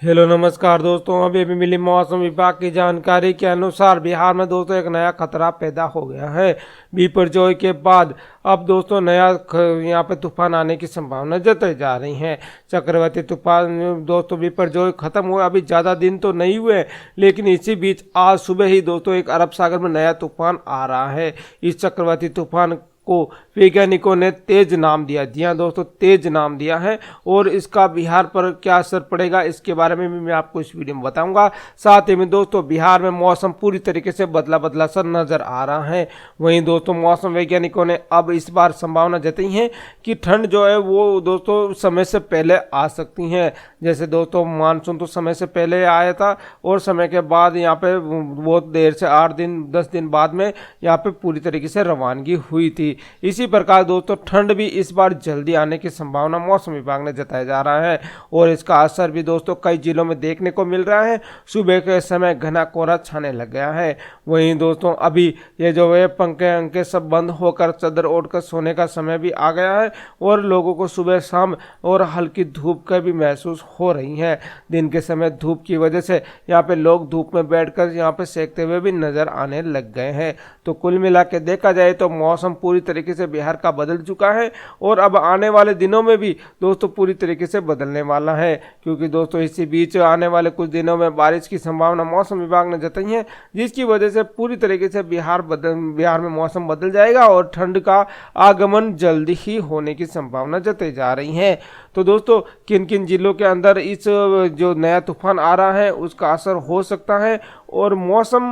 Hello नमस्कार दोस्तों, अभी मिली मौसम विभाग की जानकारी के अनुसार बिहार में दोस्तों एक नया खतरा पैदा हो गया है। बिपरजॉय के बाद अब दोस्तों नया यहाँ पे तूफान आने की संभावना जताई जा रही है। चक्रवाती तूफान दोस्तों बिपरजॉय खत्म हुए अभी ज़्यादा दिन तो नहीं हुए, लेकिन इसी बीच आज सुबह ही दोस्तों एक अरब सागर में नया तूफान आ रहा है। इस चक्रवाती तूफान को वैज्ञानिकों ने तेज नाम दिया। जी हाँ दोस्तों, तेज नाम दिया है और इसका बिहार पर क्या असर पड़ेगा इसके बारे में भी मैं आपको इस वीडियो में बताऊंगा। साथ ही में दोस्तों बिहार में मौसम पूरी तरीके से बदला बदला सा नजर आ रहा है। वहीं दोस्तों मौसम वैज्ञानिकों ने अब इस बार संभावना जताई है कि ठंड जो है वो दोस्तों समय से पहले आ सकती है। जैसे दोस्तों मानसून तो समय से पहले आया था और समय के बाद यहाँ पे बहुत देर से 8 दिन 10 दिन बाद में यहाँ पे पूरी तरीके से रवानगी हुई थी। इसी प्रकार दोस्तों ठंड भी इस बार जल्दी आने की संभावना मौसम विभाग ने जताया जा रहा है और इसका असर भी दोस्तों कई जिलों में देखने को मिल रहा है। सुबह के समय घना कोहरा छाने लग गया है। वहीं दोस्तों अभी ये जो है पंखे अंके सब बंद होकर चादर ओढ़कर सोने का समय भी आ गया है और लोगों को सुबह शाम और हल्की धूप का भी महसूस हो रही है। दिन के समय धूप की वजह से यहाँ पे लोग धूप में बैठकर यहाँ पे सेकते हुए भी नजर आने लग गए हैं। तो कुल मिला के देखा जाए तो मौसम पूरी तरीके से बिहार का बदल चुका है और अब आने वाले दिनों में भी दोस्तों पूरी तरीके से बदलने वाला है, क्योंकि दोस्तों इसी बीच आने वाले कुछ दिनों में बारिश की संभावना मौसम विभाग ने जताई है, जिसकी वजह से पूरी तरीके से बिहार में मौसम बदल जाएगा और ठंड का आगमन जल्दी ही होने की संभावना जताई जा रही है। तो दोस्तों किन किन जिलों के अंदर इस जो नया तूफान आ रहा है उसका असर हो सकता है और मौसम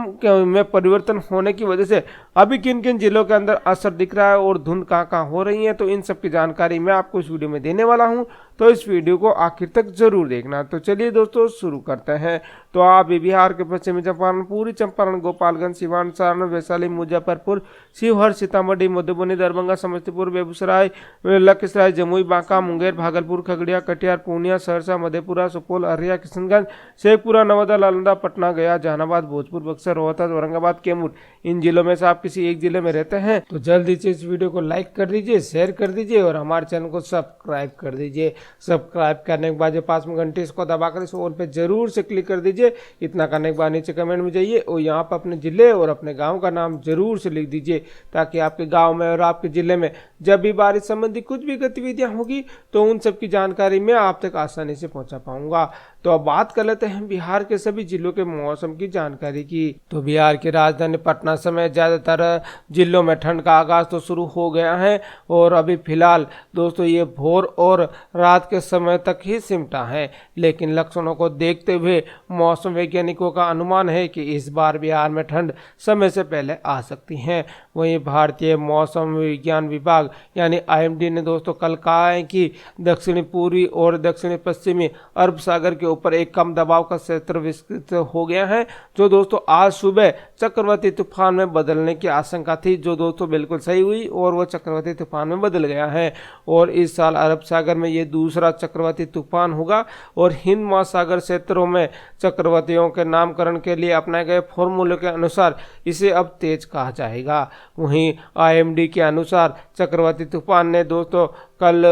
में परिवर्तन होने की वजह से अभी किन किन जिलों के अंदर असर दिख रहा है और धुंध कहाँ कहाँ हो रही है, तो इन सब की जानकारी मैं आपको इस वीडियो में देने वाला हूं। तो इस वीडियो को आखिर तक जरूर देखना। तो चलिए दोस्तों शुरू करते हैं। तो आप बिहार के पश्चिमी चंपारण, पूर्वी चंपारण, गोपालगंज, सिवान, सारण, वैशाली, मुजफ्फरपुर, शिवहर, सीतामढ़ी, मधुबनी, दरभंगा, समस्तीपुर, बेगूसराय, लखीसराय, जमुई, बांका, मुंगेर, भागलपुर, खगड़िया, कटिहार, पूर्णिया, सहरसा, मधेपुरा, सुपौल, अररिया, किशनगंज, शेखपुरा, नवादा, नालंदा, पटना, गया, जहानाबाद, भोजपुर, बक्सर, रोहतक, औरंगाबाद, कैमूर, इन जिलों में से आप किसी एक जिले में रहते हैं तो जल्दी से इस वीडियो को लाइक कर दीजिए, शेयर कर दीजिए और हमारे चैनल को सब्सक्राइब कर दीजिए। सब्सक्राइब करने के बाद जो पास में घंटी इसको दबाकर इस ऑल पे जरूर से क्लिक कर दीजिए। इतना करने के बाद नीचे कमेंट में जाइए और यहाँ पर अपने जिले और अपने गांव का नाम जरूर से लिख दीजिए, ताकि आपके गांव में और आपके जिले में जब भी बारिश संबंधी कुछ भी गतिविधियां होगी तो उन सब की जानकारी मैं आप तक आसानी से पहुंचा पाऊंगा। तो अब बात कर लेते हैं बिहार के सभी जिलों के मौसम की जानकारी की। तो बिहार की राजधानी पटना समेत ज्यादातर जिलों में ठंड का आगाज तो शुरू हो गया है और अभी फिलहाल दोस्तों ये भोर और रात के समय तक ही सिमटा है, लेकिन लक्षणों को देखते हुए मौसम वैज्ञानिकों का अनुमान है कि इस बार बिहार में ठंड समय से पहले आ सकती है। वहीं भारतीय मौसम विज्ञान विभाग यानी IMD ने दोस्तों कल कहा है कि दक्षिणी पूर्वी और दक्षिणी पश्चिमी अरब सागर के ऊपर एक कम दबाव का क्षेत्र विकसित हो गया है, जो दोस्तों आज सुबह चक्रवाती तूफान में बदलने की आशंका थी, जो दोस्तों बिल्कुल सही हुई और वो चक्रवाती तूफान में बदल गया है। और इस साल अरब सागर में ये दूसरा चक्रवाती तूफान होगा और हिंद महासागर क्षेत्रों में चक्रवातियों के नामकरण के लिए अपनाए गए फॉर्मूले के अनुसार इसे अब तेज कहा जाएगा। वहीं IMD के अनुसार चक्रवाती तूफान ने दोस्तों कल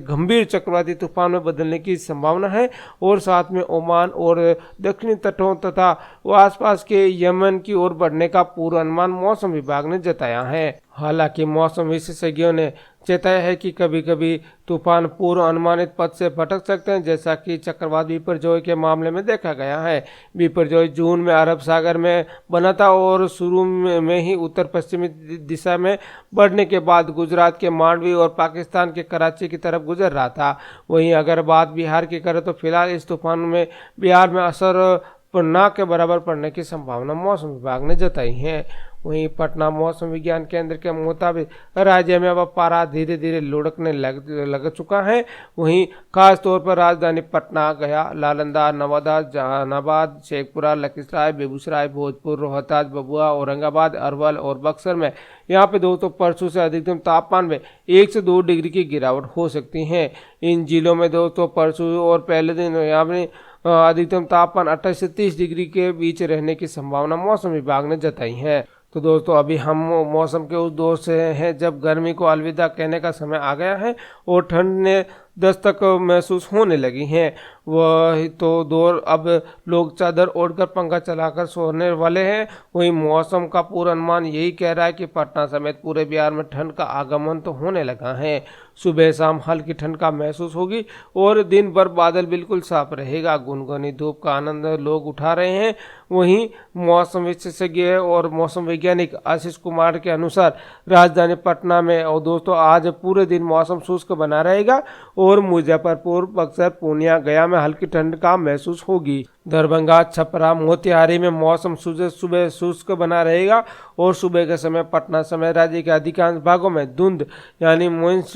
गंभीर चक्रवाती तूफान में बदलने की संभावना है और साथ में ओमान और दक्षिणी तटों तथा आसपास के यमन की ओर बढ़ने का पूर्वानुमान मौसम विभाग ने जताया है। हालांकि मौसम विशेषज्ञों ने चेताया है कि कभी कभी तूफान पूर्व अनुमानित पथ से भटक सकते हैं, जैसा कि चक्रवात बिपरजॉय के मामले में देखा गया है। बिपरजॉय जून में अरब सागर में बना था और शुरू में ही उत्तर पश्चिमी दिशा में बढ़ने के बाद गुजरात के मांडवी और पाकिस्तान के कराची की तरफ गुजर रहा था। वहीं अगर बात बिहार की करें तो फिलहाल इस तूफान में बिहार में असर ना के बराबर पड़ने की संभावना मौसम विभाग ने जताई है। वहीं पटना मौसम विज्ञान केंद्र के मुताबिक राज्य में अब पारा धीरे धीरे लुढ़कने लग चुका है। वहीं खास तौर पर राजधानी पटना, गया, नालंदा, नवादा, जहानाबाद, शेखपुरा, लखीसराय, बेगूसराय, भोजपुर, रोहतक, भभुआ, औरंगाबाद, अरवल और बक्सर में यहाँ पे दोस्तों परसों से अधिकतम तापमान में 1 से 2 डिग्री की गिरावट हो सकती है। इन जिलों में दोस्तों परसों और पहले दिन यहाँ पे अधिकतम तापमान 28 से 30 डिग्री के बीच रहने की संभावना मौसम विभाग ने जताई है। तो दोस्तों अभी हम मौसम के उस दौर से हैं जब गर्मी को अलविदा कहने का समय आ गया है और ठंड ने 10 तक महसूस होने लगी हैं। वह तो दौर अब लोग चादर ओढ़कर पंखा चलाकर सोने वाले हैं। वही मौसम का पूर्वानुमान यही कह रहा है कि पटना समेत पूरे बिहार में ठंड का आगमन तो होने लगा है। सुबह शाम हल्की ठंड का महसूस होगी और दिन भर बादल बिल्कुल साफ रहेगा। गुनगुनी धूप का आनंद लोग उठा रहे हैं। वहीं मौसम विशेषज्ञ और मौसम वैज्ञानिक आशीष कुमार के अनुसार राजधानी पटना में और दोस्तों आज पूरे दिन मौसम शुष्क बना रहेगा और मुजफ्फरपुर, बक्सर, पूर्णिया, गया में हल्की ठंड का महसूस होगी। दरभंगा, छपरा, मोतिहारी में मौसम सुबह शुष्क बना रहेगा और सुबह के समय पटना समेत राज्य के अधिकांश भागों में धुंध यानी मूंछ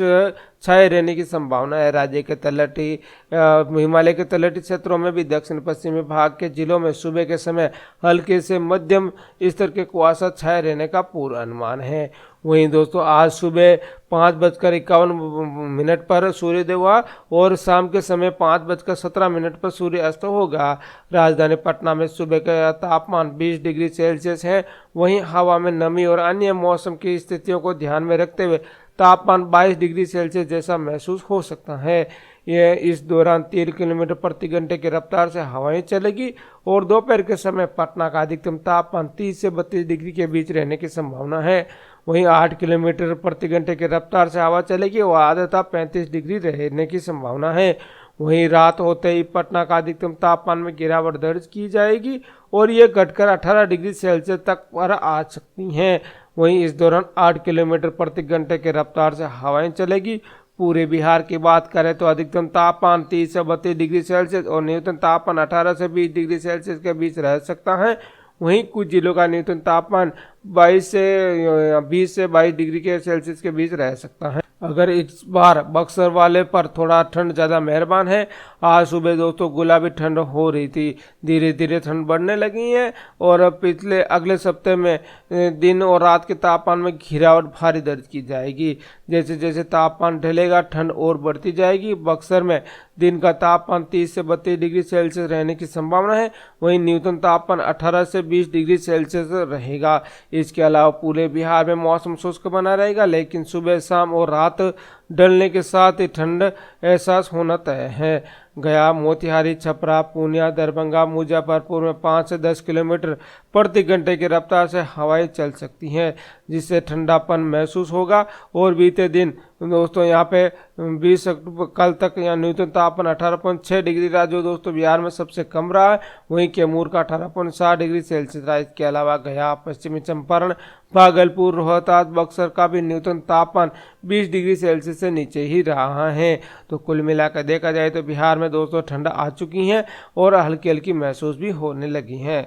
छाए रहने की संभावना है। राज्य के तलहटी हिमालय के तलहटी क्षेत्रों में भी दक्षिण पश्चिमी भाग के जिलों में सुबह के समय हल्के से मध्यम स्तर के कुआसा छाए रहने का पूर्वानुमान है। वहीं दोस्तों आज सुबह 5:51 पर सूर्योदय हुआ और शाम के समय 5:17 पर सूर्य अस्त होगा। राजधानी पटना में सुबह का तापमान 20 डिग्री सेल्सियस है। वहीं हवा में नमी और अन्य मौसम की स्थितियों को ध्यान में रखते हुए तापमान 22 डिग्री सेल्सियस जैसा महसूस हो सकता है। यह इस दौरान 3 किलोमीटर प्रति घंटे की रफ्तार से हवाएं चलेगी और दोपहर के समय पटना का अधिकतम तापमान 30 से 32 डिग्री के बीच रहने की संभावना है। वहीं 8 किलोमीटर प्रति घंटे की रफ्तार से हवा चलेगी और आर्द्रता 35 डिग्री रहने की संभावना है। वहीं रात होते ही पटना का अधिकतम तापमान में गिरावट दर्ज की जाएगी और ये घटकर 18 डिग्री सेल्सियस तक पर आ सकती हैं। वहीं इस दौरान 8 किलोमीटर प्रति घंटे की रफ्तार से हवाएं चलेगी। पूरे बिहार की बात करें तो अधिकतम तापमान 30 से 32 डिग्री सेल्सियस और न्यूनतम तापमान 18 से 20 डिग्री सेल्सियस के बीच रह सकता है। वहीं कुछ जिलों का न्यूनतम तापमान 20 से 22 डिग्री के सेल्सियस के बीच रह सकता है। अगर इस बार बक्सर वाले पर थोड़ा ठंड ज़्यादा मेहरबान है। आज सुबह दोस्तों गुलाबी ठंड हो रही थी, धीरे धीरे ठंड बढ़ने लगी है और अब अगले सप्ताह में दिन और रात के तापमान में गिरावट भारी दर्ज की जाएगी। जैसे जैसे तापमान ढलेगा ठंड और बढ़ती जाएगी। बक्सर में दिन का तापमान 30 से 32 डिग्री सेल्सियस रहने की संभावना है। वहीं न्यूनतम तापमान 18 से 20 डिग्री सेल्सियस रहेगा। इसके अलावा पूरे बिहार में मौसम शुष्क बना रहेगा, लेकिन सुबह शाम और रात ढलने के साथ ही ठंड एहसास होना तय है। गया, मोतिहारी, छपरा, पूर्णिया, दरभंगा, मुजफ्फरपुर में 5 से 10 किलोमीटर प्रति घंटे की रफ्तार से हवाएं चल सकती हैं, जिससे ठंडापन महसूस होगा। और बीते दिन दोस्तों यहाँ पे 20 अक्टूबर कल तक यहाँ न्यूनतम तापमान 18.6 डिग्री रहा, जो दोस्तों बिहार में सबसे कम रहा है। वहीं कैमूर का 18.7 डिग्री सेल्सियस रहा। इसके अलावा गया, पश्चिमी चंपारण, भागलपुर, रोहतास, बक्सर का भी न्यूनतम तापमान 20 डिग्री सेल्सियस से नीचे ही रहा है। तो कुल मिलाकर देखा जाए तो बिहार में दोस्तों ठंड आ चुकी है और हल्की हल्की महसूस भी होने लगी है।